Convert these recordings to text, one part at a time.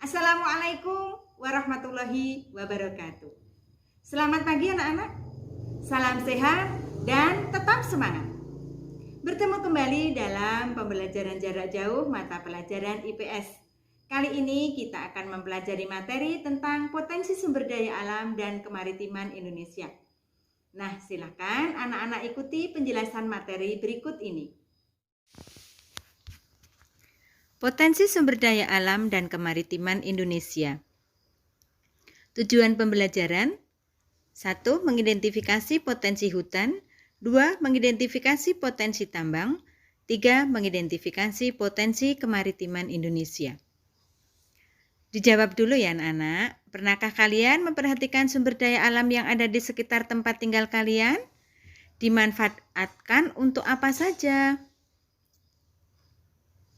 Assalamualaikum warahmatullahi wabarakatuh. Selamat pagi anak-anak. Salam sehat dan tetap semangat. Bertemu kembali dalam pembelajaran jarak jauh mata pelajaran IPS. Kali ini kita akan mempelajari materi tentang potensi sumber daya alam dan kemaritiman Indonesia. Nah, silakan anak-anak ikuti penjelasan materi berikut ini. Potensi sumber daya alam dan kemaritiman Indonesia. Tujuan pembelajaran: 1. Mengidentifikasi potensi hutan. 2. Mengidentifikasi potensi tambang. 3. Mengidentifikasi potensi kemaritiman Indonesia. Dijawab dulu ya anak-anak. Pernahkah kalian memperhatikan sumber daya alam yang ada di sekitar tempat tinggal kalian? Dimanfaatkan untuk apa saja?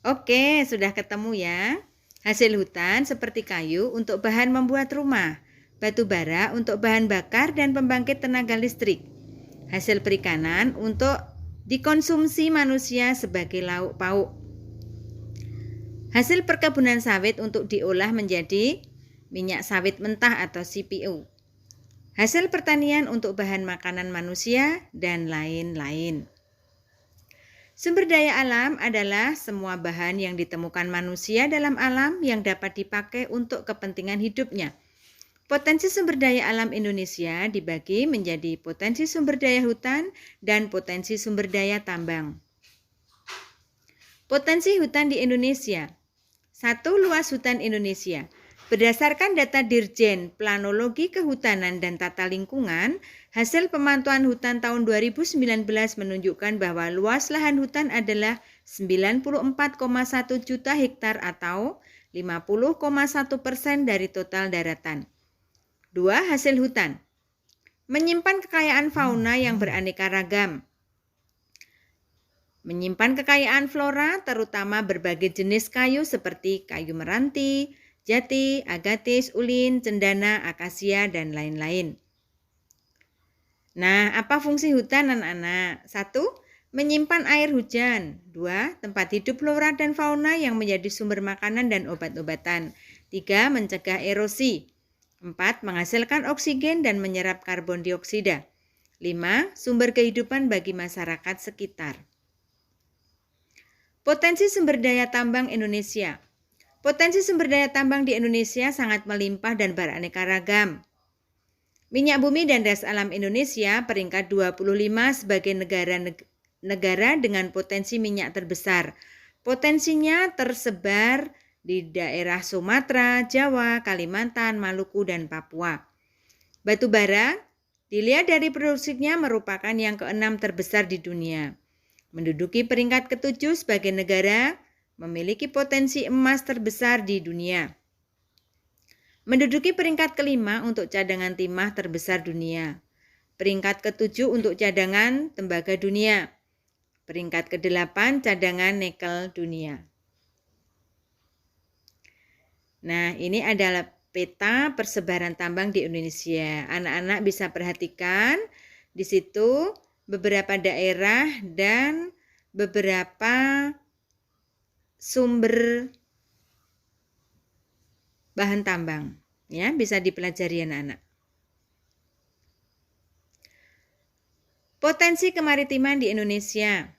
Oke, sudah ketemu ya. Hasil hutan seperti kayu untuk bahan membuat rumah, batu bara untuk bahan bakar dan pembangkit tenaga listrik. Hasil perikanan untuk dikonsumsi manusia sebagai lauk pauk. Hasil perkebunan sawit untuk diolah menjadi minyak sawit mentah atau CPO. Hasil pertanian untuk bahan makanan manusia dan lain-lain. Sumber daya alam adalah semua bahan yang ditemukan manusia dalam alam yang dapat dipakai untuk kepentingan hidupnya. Potensi sumber daya alam Indonesia dibagi menjadi potensi sumber daya hutan dan potensi sumber daya tambang. Potensi hutan di Indonesia. 1. Luas hutan Indonesia. Berdasarkan data Dirjen Planologi Kehutanan dan Tata Lingkungan, hasil pemantauan hutan tahun 2019 menunjukkan bahwa luas lahan hutan adalah 94,1 juta hektar atau 50,1% dari total daratan. 2. Hasil hutan. Menyimpan kekayaan fauna yang beraneka ragam. Menyimpan kekayaan flora terutama berbagai jenis kayu seperti kayu meranti, jati, agatis, ulin, cendana, akasia, dan lain-lain. Nah, apa fungsi hutan anak-anak? 1. Menyimpan air hujan. 2. Tempat hidup flora dan fauna yang menjadi sumber makanan dan obat-obatan. 3. Mencegah erosi. 4. Menghasilkan oksigen dan menyerap karbon dioksida. 5. Sumber kehidupan bagi masyarakat sekitar. Potensi sumber daya tambang Indonesia. Potensi sumber daya tambang di Indonesia sangat melimpah dan beraneka ragam. Minyak bumi dan gas alam Indonesia peringkat 25 sebagai negara dengan potensi minyak terbesar. Potensinya tersebar di daerah Sumatera, Jawa, Kalimantan, Maluku, dan Papua. Batu bara dilihat dari produksinya merupakan yang ke-6 terbesar di dunia. Menduduki peringkat ke-7 sebagai negara memiliki potensi emas terbesar di dunia. Menduduki peringkat ke-5 untuk cadangan timah terbesar dunia. Peringkat ke-7 untuk cadangan tembaga dunia. Peringkat ke-8 cadangan nikel dunia. Nah, ini adalah peta persebaran tambang di Indonesia. Anak-anak bisa perhatikan di situ beberapa daerah dan beberapa sumber bahan tambang, ya, bisa dipelajari anak-anak. Potensi kemaritiman di Indonesia.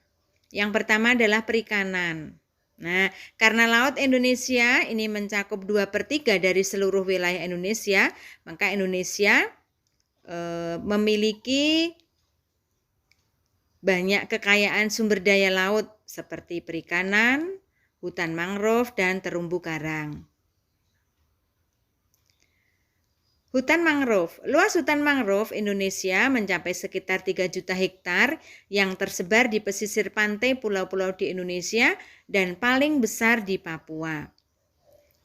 Yang pertama adalah perikanan. Nah, karena laut Indonesia ini mencakup 2/3 dari seluruh wilayah Indonesia, maka Indonesia memiliki banyak kekayaan sumber daya laut seperti perikanan, hutan mangrove, dan terumbu karang. Hutan mangrove. Luas hutan mangrove Indonesia mencapai sekitar 3 juta hektar yang tersebar di pesisir pantai pulau-pulau di Indonesia dan paling besar di Papua.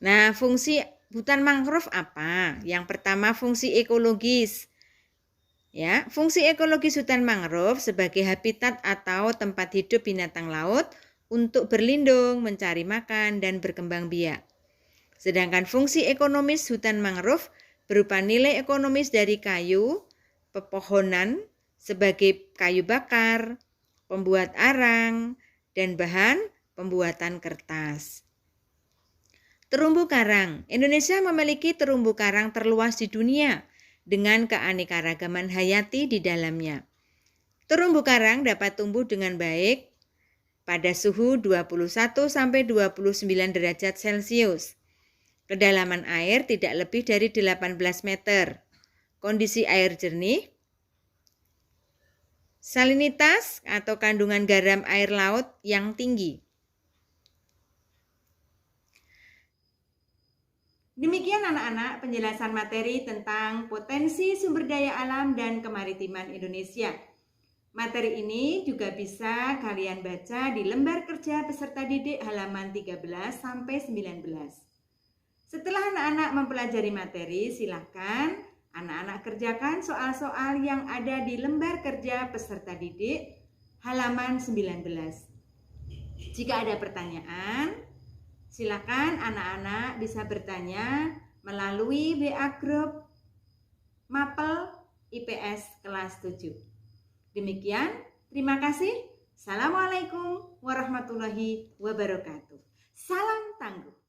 Nah, fungsi hutan mangrove apa? Yang pertama, fungsi ekologis. Ya, fungsi ekologis hutan mangrove sebagai habitat atau tempat hidup binatang laut untuk berlindung, mencari makan, dan berkembang biak. Sedangkan fungsi ekonomis hutan mangrove berupa nilai ekonomis dari kayu, pepohonan sebagai kayu bakar, pembuat arang, dan bahan pembuatan kertas. Terumbu karang. Indonesia memiliki terumbu karang terluas di dunia dengan keanekaragaman hayati di dalamnya. Terumbu karang dapat tumbuh dengan baik pada suhu 21 sampai 29 derajat Celcius. Kedalaman air tidak lebih dari 18 meter. Kondisi air jernih. Salinitas atau kandungan garam air laut yang tinggi. Demikian anak-anak penjelasan materi tentang potensi sumber daya alam dan kemaritiman Indonesia. Materi ini juga bisa kalian baca di lembar kerja peserta didik halaman 13 sampai 19. Setelah anak-anak mempelajari materi, silakan anak-anak kerjakan soal-soal yang ada di lembar kerja peserta didik halaman 19. Jika ada pertanyaan, silakan anak-anak bisa bertanya melalui WA Group Mapel IPS kelas 7. Demikian, terima kasih. Assalamualaikum warahmatullahi wabarakatuh. Salam tangguh.